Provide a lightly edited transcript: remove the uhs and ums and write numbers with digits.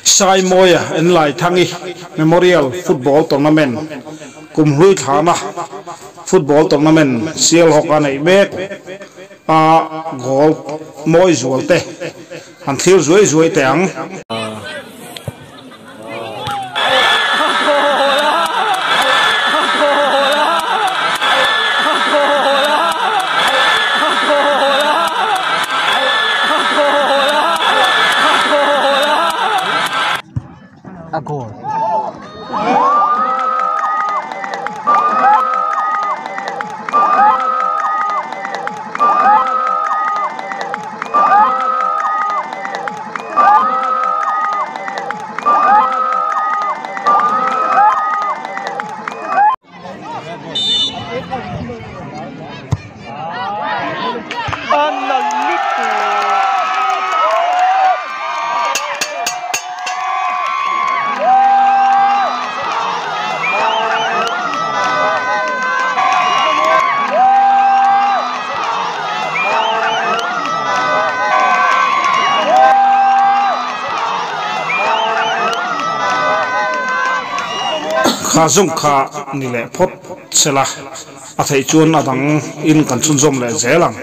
sai moya en lai thangi memorial football tournament kum hlui thana football tournament sial hoka nei mek a gol moi zualte han thil zuai tang a goal. khazung kha ni le phot sela a thei chuan adang in kan chun zom le zelang